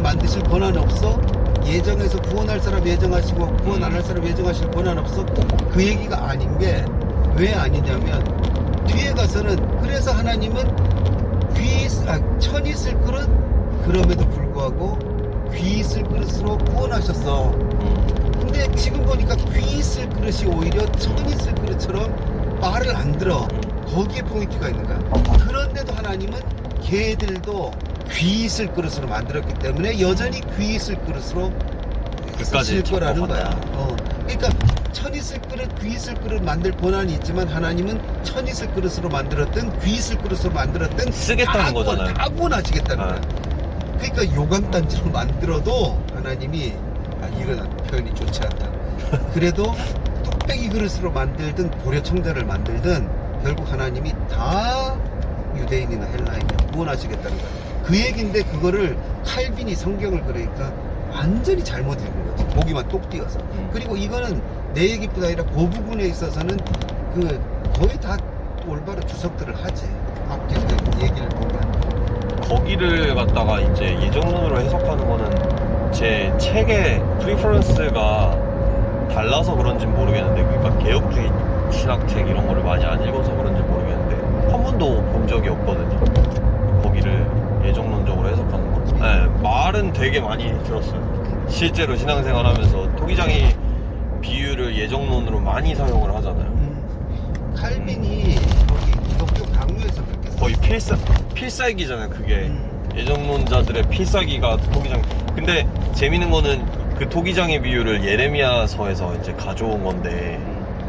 만드실 권한 없어? 예정해서 구원할 사람 예정하시고 구원 안 할 사람 예정하실 권한 없어? 그 얘기가 아닌 게 왜 아니냐면 뒤에 가서는 그래서 하나님은 천이 있을 그릇 그럼에도 불구하고 귀 있을 그릇으로 구원하셨어. 근데 지금 보니까 귀 있을 그릇이 오히려 천 있을 그릇처럼 말을 안 들어. 거기에 포인트가 있는 거야. 그런데도 하나님은 걔들도 귀 있을 그릇으로 만들었기 때문에 여전히 귀 있을 그릇으로 쓰실 거라는 거야. 그러니까 천 있을 그릇, 귀 있을 그릇 만들 권한이 있지만 하나님은 천 있을 그릇으로 만들었든 귀 있을 그릇으로 만들었든 쓰겠다는 거잖아요. 다 구원하시겠다는 거야. 그러니까 요강단지로 만들어도 하나님이 이건 표현이 좋지 않다. 그래도 뚝배기 그릇으로 만들든 고려청자를 만들든 결국 하나님이 다 유대인이나 헬라인이나 구원하시겠다는 거야. 그 얘기인데 그거를 칼빈이 성경을 그러니까 완전히 잘못 읽은 거지. 보기만 똑 띄어서. 그리고 이거는 내 얘기뿐 아니라 그 부분에 있어서는 그 거의 다 올바로 주석들을 하지. 앞뒤 얘기를 보면. 거기를 갖다가 이제 예정론으로 해석하는 거는 제 책의 프리퍼런스가 달라서 그런지 모르겠는데, 그러니까 개혁주의 신학책 이런 거를 많이 안 읽어서 그런지 모르겠는데 한 번도 본 적이 없거든요. 거기를 예정론적으로 해석하는 거. 네, 말은 되게 많이 들었어요. 실제로 신앙생활 하면서 토기장이 비유를 예정론으로 많이 사용을 하잖아요. 칼빈이 거기 기독교 강요에서 그렇게 거의 필살기잖아요. 그게 예정론자들의 필살기가 토기장. 근데 재밌는 거는 그 토기장의 비유를 예레미야서에서 이제 가져온 건데,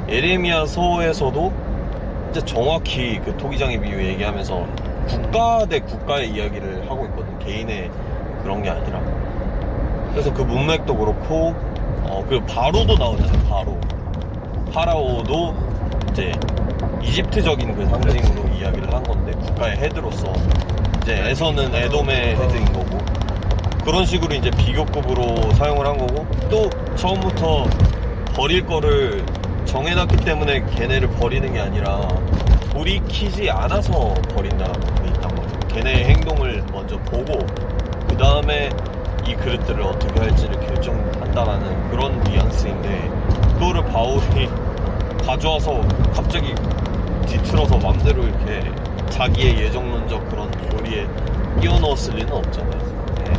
예레미야서에서도 이제 정확히 그 토기장의 비유 얘기하면서 국가 대 국가의 이야기를 하고 있거든. 개인의 그런 게 아니라. 그래서 그 문맥도 그렇고, 그리고 바로도 나오잖아요. 파라오도 이제 이집트적인 그 상징으로 이야기를 한 건데, 국가의 헤드로서 이제 에서는 에돔의 헤드인 거고, 그런 식으로 이제 비교급으로 사용을 한 거고, 또 처음부터 버릴 거를 정해놨기 때문에 걔네를 버리는 게 아니라 돌이키지 않아서 버린다라고 돼 있단 말이에요. 걔네의 행동을 먼저 보고 그 다음에 이 그릇들을 어떻게 할지를 결정한다라는 그런 뉘앙스인데, 그거를 바울이 가져와서 갑자기 뒤틀어서 맘대로 이렇게 자기의 예정론적 그런 교리에 끼워 넣었을 리는 없잖아요.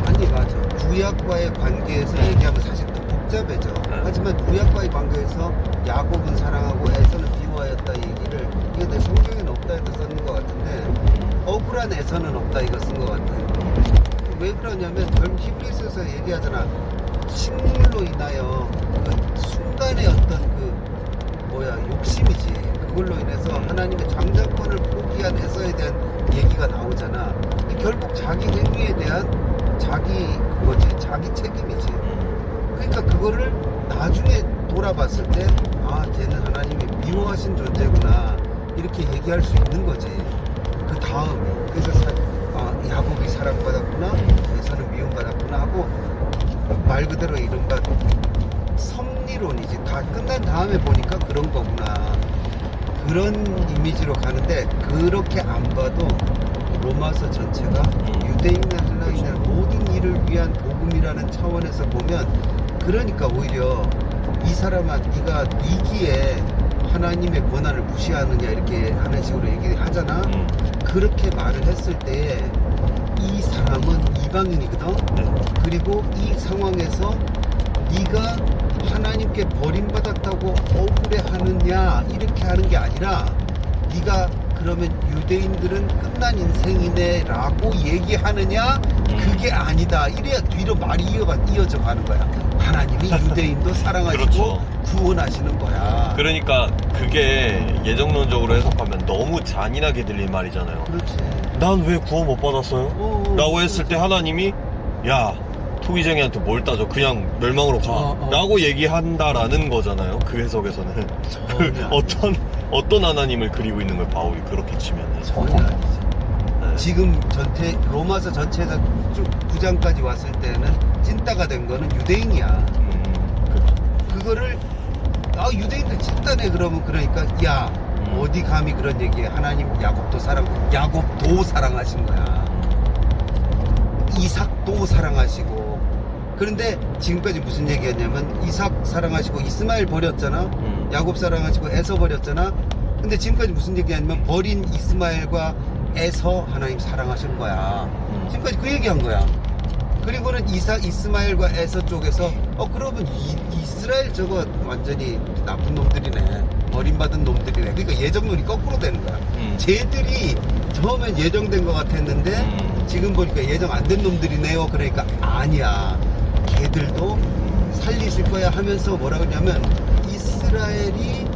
아니 맞아. 구약과의 관계에서 얘기하면 사실 또 복잡해져. 하지만 구약과의 관계에서 야곱은 사랑하고 에서는 미워하였다 얘기를, 이거 내 성경에는 없다 해서 썼는 것 같은데, 억울한 에서는 없다 이거 쓴 것 같아. 왜 그러냐면 결국 히브리서에서 얘기하잖아. 식물로 인하여 그 순간의 어떤 욕심이지. 그걸로 인해서 하나님의 장자권을 포기한 에서에 대한 얘기가 나오잖아. 결국 자기 행위에 대한 자기 책임이지. 그러니까 그거를 나중에 돌아봤을 때, 쟤는 하나님이 미워하신 존재구나 이렇게 얘기할 수 있는 거지. 그 다음에 그래서 야곱이 사랑받았구나, 에서는 미움받았구나 하고, 말 그대로 이른바 섭리론이지. 다 끝난 다음에 보니까 그런 거구나, 그런 이미지로 가는데, 그렇게 안 봐도 로마서 전체가 유대인이나 헬라인이나 모든 일을 위한 복음이라는 차원에서 보면, 그러니까 오히려 이 사람아 네가 니기에 하나님의 권한을 무시하느냐 이렇게 하는 식으로 얘기하잖아. 그렇게 말을 했을 때에 이 사람은 이방인이거든. 그리고 이 상황에서 네가 하나님께 버림받았다고 억울해하느냐 이렇게 하는 게 아니라, 네가 그러면 유대인들은 끝난 인생이네 라고 얘기하느냐, 그게 아니다. 이래야 뒤로 말이 이어져 가는 거야. 하나님이 유대인도 사랑하시고 그렇죠. 구원하시는 거야. 그러니까 그게 예정론적으로 해석하면 너무 잔인하게 들린 말이잖아요. 그렇지. 난 왜 구원 못 받았어요? 라고 했을 때 하나님이, 야, 토기쟁이한테 뭘 따져, 그냥 멸망으로 가 라고 얘기한다라는 거잖아요. 그 해석에서는. 어떤 하나님을 그리고 있는 걸 바울이 그렇게 치면은 전혀 아니지. 지금 로마서 전체에서 쭉 9장까지 왔을 때는 찐따가 된 거는 유대인이야. 그거를 유대인들 찐따네 그러면, 그러니까 야, 어디 감히 그런 얘기해. 하나님 야곱도 사랑하신 거야. 이삭도 사랑하시고 그런데 지금까지 무슨 얘기했냐면 이삭 사랑하시고 이스마엘 버렸잖아. 야곱 사랑하시고 에서 버렸잖아. 근데 지금까지 무슨 얘기했냐면 버린 이스마엘과 에서 하나님 사랑하시는 거야. 지금까지 그 얘기한 거야. 그리고는 이스마엘과 에서 쪽에서 그러면 이스라엘 저거 완전히 나쁜 놈들이네, 버림받은 놈들이네. 그러니까 예정론이 거꾸로 되는 거야. 쟤들이 처음엔 예정된 것 같았는데 지금 보니까 예정 안 된 놈들이네요. 그러니까 아니야, 걔들도 살리실 거야 하면서 뭐라 그러냐면 이스라엘이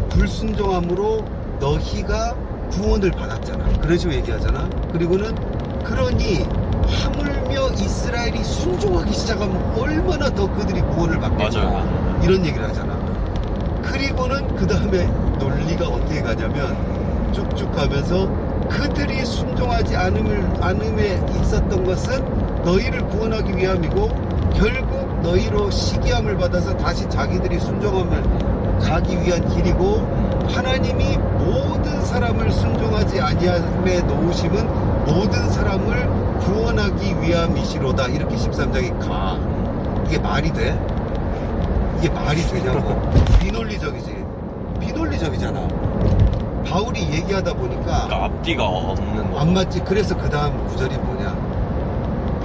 불순종함으로 너희가 구원을 받았잖아, 그런 식으로 얘기하잖아. 그리고는 그러니 하물며 이스라엘이 순종하기 시작하면 얼마나 더 그들이 구원을 받겠냐. 맞아요. 이런 얘기를 하잖아. 그리고는 그 다음에 논리가 어떻게 가냐면 쭉쭉 가면서 그들이 순종하지 않음에 있었던 것은 너희를 구원하기 위함이고 결국 너희로 시기함을 받아서 다시 자기들이 순종함을 가기 위한 길이고 하나님이 모든 사람을 순종하지 아니함에 놓으심은 모든 사람을 구원하기 위함이시로다. 이렇게 13장이 가. 이게 말이 돼? 이게 말이 되냐고. 비논리적이지. 비논리적이잖아. 바울이 얘기하다 보니까 그러니까 앞뒤가 없는 거. 안 맞지. 그래서 그 다음 구절이 뭐냐,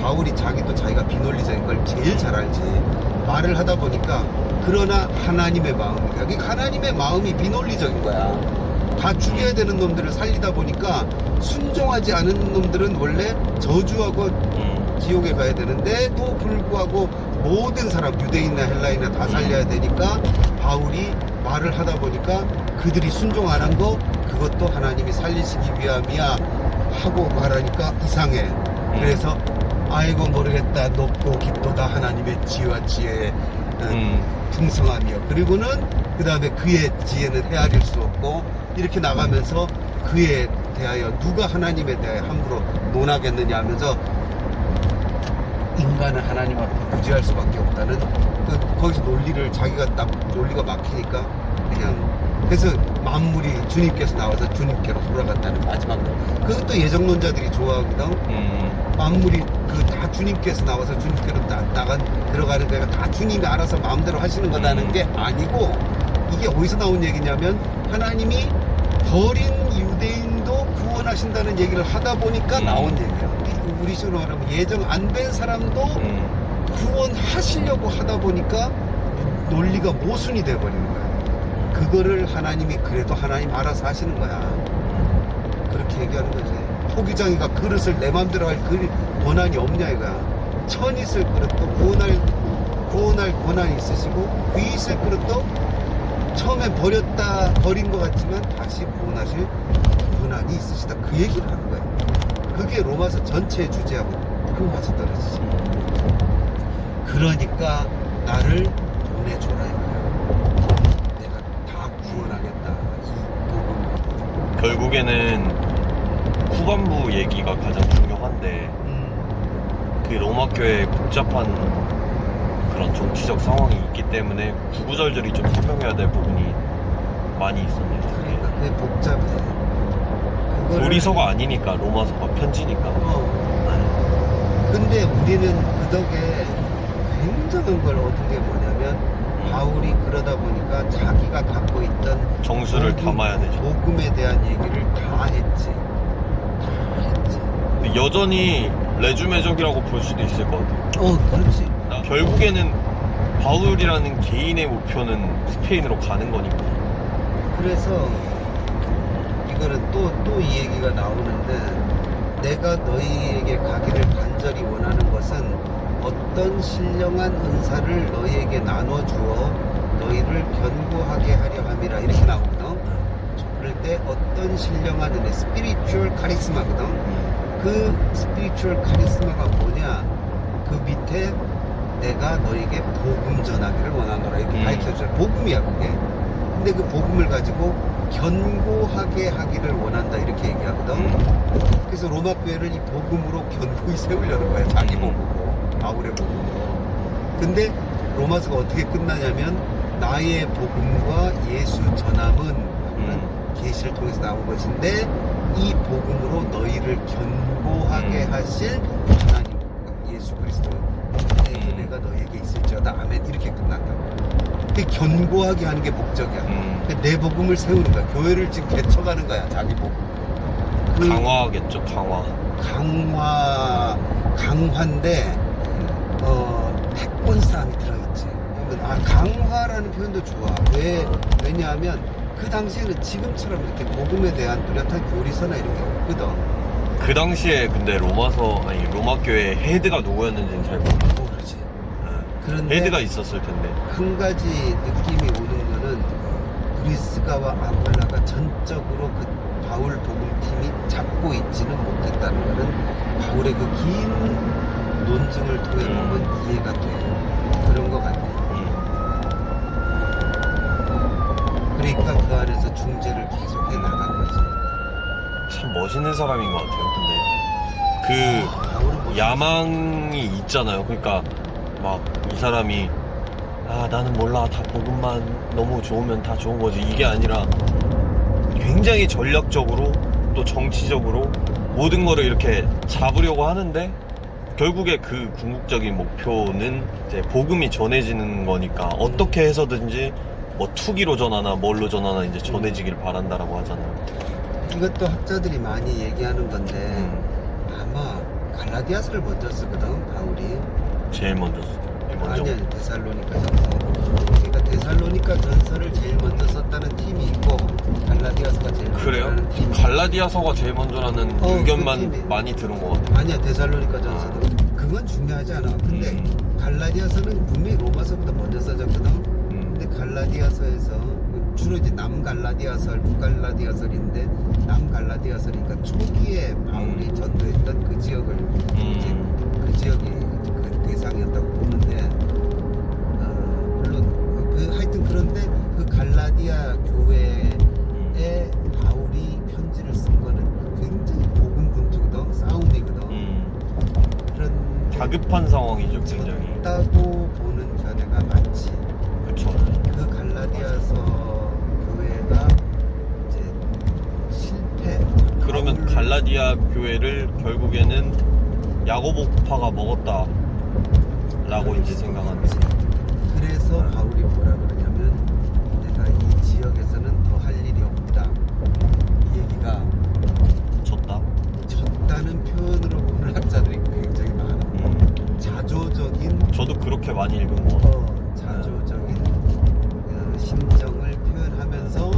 바울이 자기도 자기가 비논리적인 걸 제일 잘 알지. 말을 하다 보니까 그러나 하나님의 마음이야. 그러니까 하나님의 마음이 비논리적인 거야. 다 죽여야 되는 놈들을 살리다 보니까 순종하지 않은 놈들은 원래 저주하고 지옥에 가야 되는데도 불구하고 모든 사람, 유대인이나 헬라인이나 다 살려야 되니까 바울이 말을 하다 보니까 그들이 순종 안 한 거 그것도 하나님이 살리시기 위함이야 하고 말하니까 이상해. 그래서 아이고 모르겠다, 높고 깊도다 하나님의 지혜와 지혜의 풍성함이요. 그리고는 그 다음에 그의 지혜는 헤아릴 수 없고 이렇게 나가면서 그에 대하여 누가 하나님에 대하여 함부로 논하겠느냐 하면서 인간은 하나님 앞에 부지할 수밖에 없다는 거기서 논리를 자기가 논리가 막히니까 그냥, 그래서 만물이 주님께서 나와서 주님께로 돌아간다는 마지막으로, 그것도 예정론자들이 좋아하거든. 만물이 다 주님께서 나와서 주님께로 들어가는 거가 다 주님이 알아서 마음대로 하시는 거라는 게 아니고, 이게 어디서 나온 얘기냐면 하나님이 버린 유대인도 구원하신다는 얘기를 하다 보니까 나온 얘기야. 우리 식으로 말하면 예정 안 된 사람도 구원하시려고 하다 보니까 논리가 모순이 돼버리는 거야. 그거를 하나님이 그래도 하나님 알아서 하시는 거야. 그렇게 얘기하는 거지. 토기장이가 그릇을 내 맘대로 할 권한이 없냐 이거야. 천 있을 그릇도 구원할 권한이 있으시고 귀 있을 그릇도 처음에 버린 것 같지만 다시 구원하실 권한이 있으시다. 그 얘기를 하는 거야. 그게 로마서 전체의 주제하고 그 맞아 떨어지지. 그러니까 나를 보내줘라 이거야. 내가 다 구원하겠다. 이 복음으로. 결국에는 후반부 얘기가 가장 중요한데 그 로마 교회에 복잡한 그런 정치적 상황이 있기 때문에 구구절절히 좀 설명해야 될 부분이 많이 있습니다. 그러니까 그게 복잡해. 도리서가 아니니까, 로마서가 편지니까. 근데 우리는 그 덕에 굉장한 걸 얻은 게 뭐냐면 바울이 그러다 보니까 자기가 갖고 있던 정수를 담아야 되죠. 복음에 대한 얘기를 다 했지. 근데 여전히 레주메적이라고 볼 수도 있을 것 같아요. 그렇지. 결국에는 바울이라는 개인의 목표는 스페인으로 가는 거니까. 그래서 이거는 또 이 얘기가 나오는데, 내가 너희에게 가기를 간절히 원하는 것은 어떤 신령한 은사를 너희에게 나눠주어 너희를 견고하게 하려 함이라. 이렇게 나오거든. 그럴 때 어떤 신령한 은혜, 스피리추얼 카리스마거든. 그 스피리추얼 카리스마가 뭐냐, 그 밑에 내가 너에게 복음 전하기를 원하노라 이렇게 가르쳐줘요. 복음이야 그게. 근데 그 복음을 가지고 견고하게 하기를 원한다 이렇게 얘기하거든. 그래서 로마 교회를 이 복음으로 견고히 세우려는 거야. 자기 복음으로, 바울의 복음으로. 근데 로마서가 어떻게 끝나냐면 나의 복음과 예수 전함은 계시를 통해서 나온 것인데 이 복음으로 너희를 견고하게 하실 하나님, 예수 그리스도 내가 너에게 있을지어다 아멘 이렇게 끝난다고. 그게 견고하게 하는 게 목적이야. 내 복음을 세우는 거야. 교회를 지금 개척하는 거야. 자기 복음. 강화하겠죠, 강화. 강화인데 패권 싸움이 들어있지. 강화라는 표현도 좋아. 왜냐하면 그 당시에는 지금처럼 이렇게 복음에 대한 뚜렷한 교리서나 이런 게 없거든. 그 당시에 근데 로마 교회 헤드가 누구였는지는 잘 모르겠어요. 모르지. 그런데 헤드가 있었을 텐데. 한 가지 느낌이 오는 거는 브리스가와 아굴라가 전적으로 그 바울 복음팀이 잡고 있지는 못했다는 거는 바울의 그 긴 논증을 통해 보면 이해가 돼. 그런 것 같아. 그러니까 그 안에서 중재를 계속해 나간 거지. 참 멋있는 사람인 것 같아요. 근데 바울은 그 야망이 있잖아요. 그러니까 막 이 사람이 나는 몰라, 다 복음만 너무 좋으면 다 좋은 거지, 이게 아니라 굉장히 전략적으로 또 정치적으로 모든 거를 이렇게 잡으려고 하는데 결국에 그 궁극적인 목표는 이제 복음이 전해지는 거니까 어떻게 해서든지 뭐 투기로 전하나 뭘로 전하나 이제 전해지길 바란다라고 하잖아요. 이것도 학자들이 많이 얘기하는 건데 아마 갈라디아서를 먼저 쓰거든 바울이. 제일 먼저 쓰죠. 아니야, 데살로니가 전서. 그러니까 데살로니가 전서를 제일 먼저 썼다는 팀이 있고 갈라디아서가 제일 먼저 그래요? 썼다는 팀이 갈라디아서가 제일 먼저라는 의견만 그 팀이. 많이 들은 것 같아요. 아니야, 데살로니가 전서도 그건 중요하지 않아. 근데 갈라디아서는 분명히 로마서보다 먼저 써졌거든. 근데 갈라디아서에서 주로 이제 남갈라디아설, 북갈라디아설인데 남갈라디아설이니까 초기에 바울이 전도했던 그 지역을 이제 그 지역이 그 대상이었다고 보는데 물론 하여튼 그런데 그 갈라디아 교회에 바울이 편지를 쓴 거는 굉장히 고군분투거든, 싸움이거든. 그런 다급한 상황이죠, 굉장히. 다고 보는 견해가 많지. 그렇죠. 그 갈라디아서 교회가 이제 실패. 그러면 갈라디아 교회를 결국에는 야고보파가 먹었다라고 이제 생각하는. 그래서 바울이 뭐라 그러냐면 내가 이 지역에서는 더 할 일이 없다. 이 얘기가 졌다는 표현으로 보는 학자들이 굉장히 많아. 자조적인. 저도 그렇게 많이 읽은 것 같아요. 자조적인 심정을 표현하면서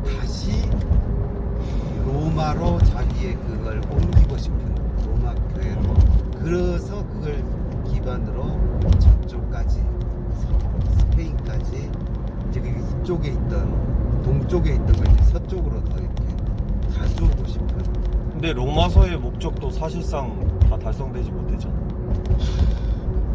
다시 로마로 자기의 그걸 옮기고 싶은 로마 교회로. 그래서 그걸 기반으로 저쪽까지 스페인까지 이제 그 이쪽에 있던 동쪽에 있던 걸 이제 서쪽으로 더 이렇게 가져오고 싶은. 근데 로마서의 목적도 사실상 다 달성되지 못했잖아.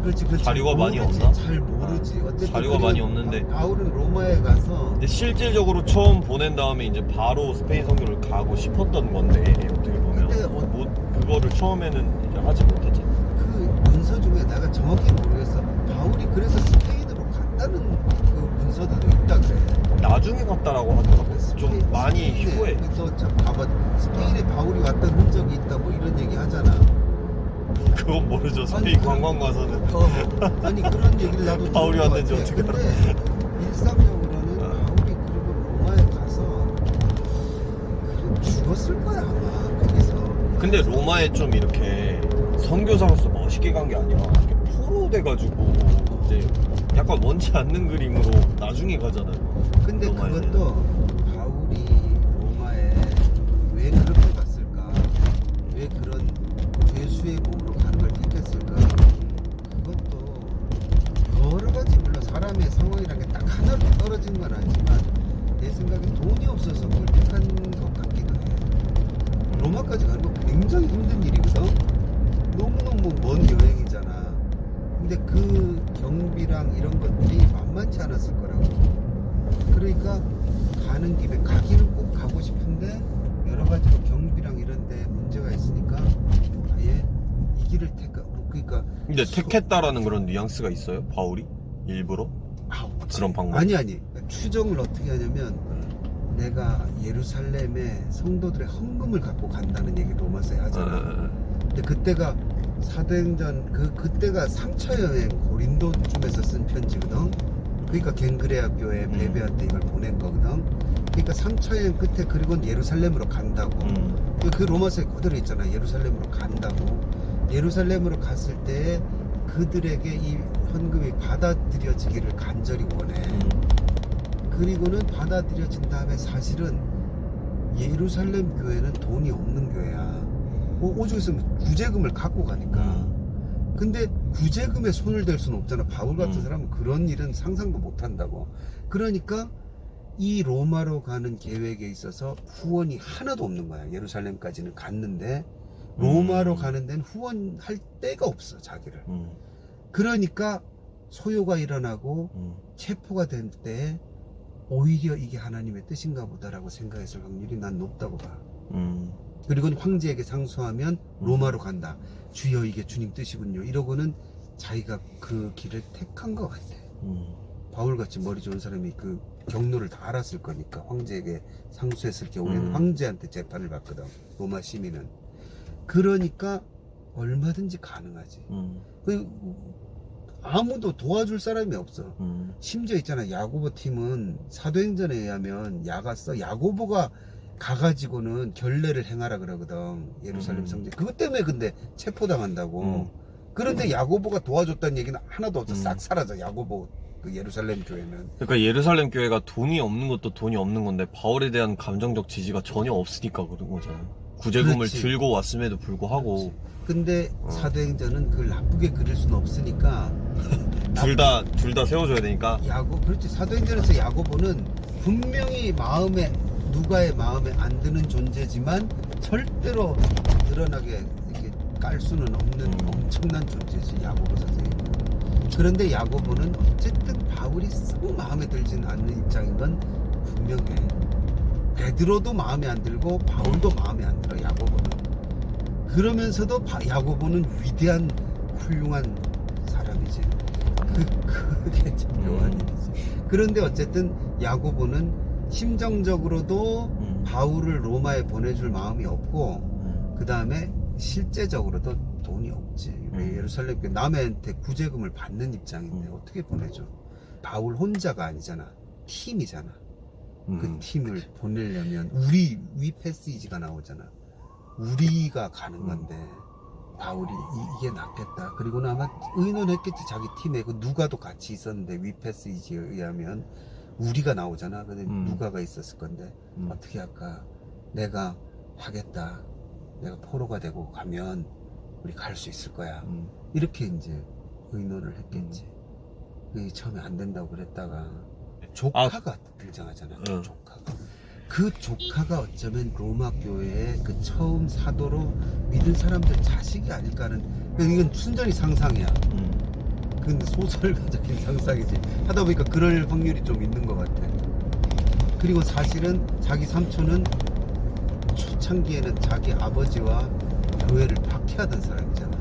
그렇지, 자료가 많이 모르지, 없나? 잘 모르지. 어쨌든 자료가 많이 없는데. 바울은 로마에 가서 근데 실질적으로 처음 보낸 다음에 이제 바로 스페인 선교를 가고 싶었던 건데 어떻게 보면 근데 그거를 처음에는 이제 하지 못했잖아. 그 문서 중에 내가 정확히 모르겠어. 바울이 그래서 스페인으로 갔다는 그 문서들도 있다 그래. 나중에 갔다라고 하더라고. 좀 많이 스페인에 후에. 또 봐봐, 스페인에 바울이 왔던 흔적이 있다 뭐 이런 얘기 하잖아. 그건 모르죠. 스페인 관광 가서는. 아니 그런 얘기를 나도 바울이 들은 것 왔는지 같아. 어떻게 근데 일상적으로는 바울이 그리고 로마에 가서 죽었을 거야 아마 거기서. 근데 로마에 좀 이렇게 선교사로서 멋있게 간 게 아니라 이렇게 포로 돼가지고 이제 약간 원치 않는 그림으로 나중에 가잖아요. 근데 로마에는. 그것도 바울이 로마에 왜 그렇게 갔을까? 왜 그런 죄수의 몸으로 가는 걸 택했을까? 그것도 여러 가지, 물론 사람의 상황이라는 게 딱 하나로 떨어진 건 아니지만 내 생각에 돈이 없어서 그걸 택한 것 같기도 해. 로마까지 가는 거 굉장히 힘든 일이거든. 너무너무 먼 여행이잖아. 근데 그 경비랑 이런 것들이 만만치 않았을 거라고. 그러니까 가는 김에 가기는 꼭 가고 싶은데 여러 가지로 경비랑 이런 데 문제가 있으니까 아예 이 길을 그러니까. 근데 택했다라는 그런 뉘앙스가 있어요? 바울이? 일부러? 그런 방법? 아니 추정을 어떻게 하냐면 내가 예루살렘에 성도들의 헌금을 갖고 간다는 얘기 로마서에 하잖아. 근데 그때가 사도행전 그때가 3차 여행 고린도쯤에서 쓴 편지거든. 그러니까 갱그레아 교회 베베한테 이걸 보낸 거거든. 그러니까 3차 여행 끝에 그리고 예루살렘으로 간다고. 그 로마서에 그대로 있잖아. 예루살렘으로 간다고. 예루살렘으로 갔을 때 그들에게 이 헌금이 받아들여지기를 간절히 원해. 그리고는 받아들여진 다음에 사실은 예루살렘 교회는 돈이 없는 교회야. 오죽 있으면 구제금을 갖고 가니까. 근데 구제금에 손을 댈 수는 없잖아. 바울 같은 사람은 그런 일은 상상도 못 한다고. 그러니까 이 로마로 가는 계획에 있어서 후원이 하나도 없는 거야. 예루살렘까지는 갔는데 로마로 가는 데는 후원할 데가 없어, 자기를. 그러니까 소요가 일어나고 체포가 될 때 오히려 이게 하나님의 뜻인가 보다라고 생각했을 확률이 난 높다고 봐. 그리고 황제에게 상소하면 로마로 간다. 주여 이게 주님 뜻이군요. 이러고는 자기가 그 길을 택한 것 같아. 바울같이 머리 좋은 사람이 그 경로를 다 알았을 거니까. 황제에게 상소했을 경우에는 황제한테 재판을 받거든, 로마 시민은. 그러니까 얼마든지 가능하지. 아무도 도와줄 사람이 없어. 심지어 있잖아, 야고보 팀은 사도행전에 의하면 야고보가 가가지고는 결례를 행하라 그러거든, 예루살렘 성전. 그것 때문에 근데 체포당한다고. 그런데 야고보가 도와줬다는 얘기는 하나도 없어. 싹 사라져, 야고보 그 예루살렘 교회는. 그러니까 예루살렘 교회가 돈이 없는 것도 돈이 없는 건데 바울에 대한 감정적 지지가 전혀 없으니까 그런 거잖아. 구제금을 그렇지. 들고 왔음에도 불구하고. 그렇지. 근데 사도행전은 그걸 나쁘게 그릴 수는 없으니까 둘 다 세워줘야 되니까. 그렇지. 사도행전에서 야고보는 분명히 누가의 마음에 안 드는 존재지만 절대로 드러나게 이렇게 깔 수는 없는 엄청난 존재지, 야고보 선생님. 그런데 야고보는 어쨌든 바울이 썩 마음에 들진 않는 입장인 건 분명해. 베드로도 마음에 안 들고 바울도 마음에 안 들어, 야고보는. 그러면서도 야고보는 위대한 훌륭한 사람이지. 그게 참 묘한 일이지. 그런데 어쨌든 야고보는 심정적으로도 바울을 로마에 보내줄 마음이 없고, 그 다음에 실제적으로도 돈이 없지. 왜 예루살렘 남한테 구제금을 받는 입장인데 어떻게 보내줘? 바울 혼자가 아니잖아. 팀이잖아. 그 팀을 보내려면 위 패시지가 나오잖아. 우리가 가는 건데 바울이 이게 낫겠다. 그리고는 아마 의논했겠지, 자기 팀에. 그 누가도 같이 있었는데 위 패시지에 의하면 우리가 나오잖아. 근데 누가가 있었을 건데 어떻게 할까? 내가 하겠다. 내가 포로가 되고 가면 우리 갈 수 있을 거야. 이렇게 이제 의논을 했겠지. 처음에 안 된다고 그랬다가 조카가 등장하잖아. 조카가. 그 조카가 어쩌면 로마 교회의 그 처음 사도로 믿은 사람들 자식이 아닐까 하는. 이건 순전히 상상이야. 근데 소설가적인 상상이지. 하다 보니까 그럴 확률이 좀 있는 것 같아. 그리고 사실은 자기 삼촌은 초창기에는 자기 아버지와 교회를 박해하던 사람이잖아.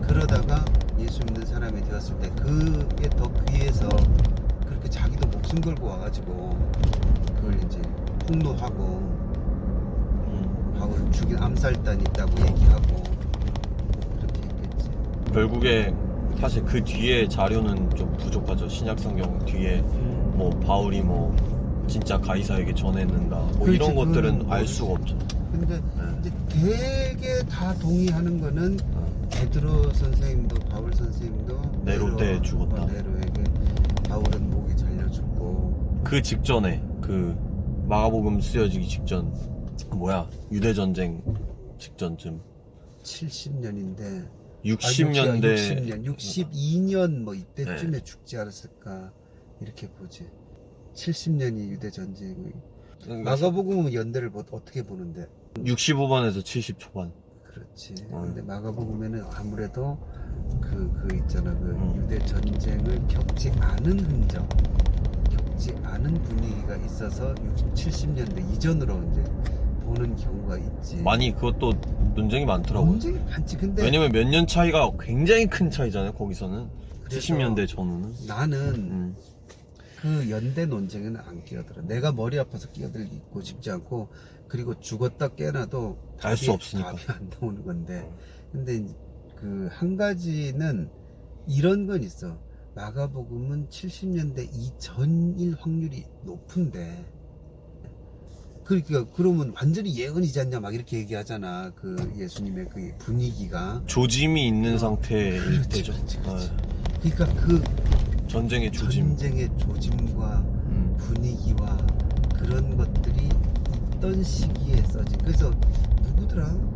그러다가 예수 믿는 사람이 되었을 때 그게 더 귀해서 그렇게 자기도 목숨 걸고 와가지고 그걸 이제 폭로하고 바울을 죽인 암살단 있다고 얘기하고 그렇게 했겠지. 결국에 사실 그 뒤에 자료는 좀 부족하죠. 신약성경 뒤에 뭐 바울이 뭐 진짜 가이사에게 전했는가 뭐 그렇지, 이런 것들은 그거는 알 수가 없죠. 근데 이제 되게 다 동의하는 거는 베드로 선생님도 바울 선생님도 네로 때 죽었다. 네로에게 바울은 목이 잘려 죽고. 그 직전에 그 마가복음 쓰여지기 직전 유대 전쟁 직전쯤 70년인데 60년대 62년 뭐 이때쯤에 네. 죽지 않았을까 이렇게 보지. 70년이 유대 전쟁이. 그러니까 마가복음은 연대를 어떻게 보는데? 65반에서 70 초반. 그렇지. 근데 마가복음에는 아무래도 그 있잖아, 그 유대 전쟁을 겪지 않은 흔적, 겪지 않은 분위기가 있어서 70년대 이전으로 이제 보는 경우가 있지. 많이 그것도 논쟁이 많더라고요. 논쟁이 많지. 근데 왜냐면 몇 년 차이가 굉장히 큰 차이잖아요. 거기서는 그래서 70년대 전후는. 나는 그 연대 논쟁에는 안 끼어들어. 내가 머리 아파서 끼어들고 싶지 않고, 그리고 죽었다 깨어나도 알 수 없으니까. 답이 안 나오는 건데. 근데 그 한 가지는 이런 건 있어. 마가복음은 70년대 이전일 확률이 높은데, 그러니까 그러면 완전히 예언이지 않냐 막 이렇게 얘기하잖아. 그 예수님의 그 분위기가. 조짐이 있는 상태일 그렇지, 때죠. 그렇지, 그렇지. 네. 그러니까 그 전쟁의 조짐. 전쟁의 조짐과 분위기와 그런 것들이 있던 시기에 써진. 그래서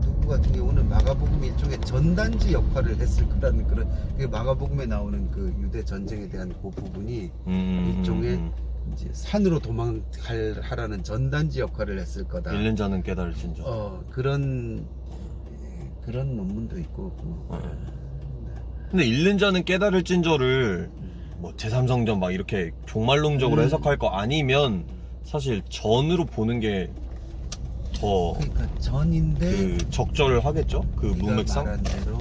누구 같은 경우는 마가복음이 일종의 전단지 역할을 했을 거라는 그런, 그 마가복음에 나오는 그 유대 전쟁에 대한 그 부분이 일종의 이제 산으로 도망하라는 전단지 역할을 했을 거다. 잃는 자는 깨달을진저. 그런 논문도 있고. 근데 잃는 자는 깨달을진저를 뭐 제3성전 막 이렇게 종말론적으로 해석할 거 아니면 사실 전으로 보는 게 더 그러니까 전인데 그 적절하겠죠? 그 네가 문맥상. 말한 대로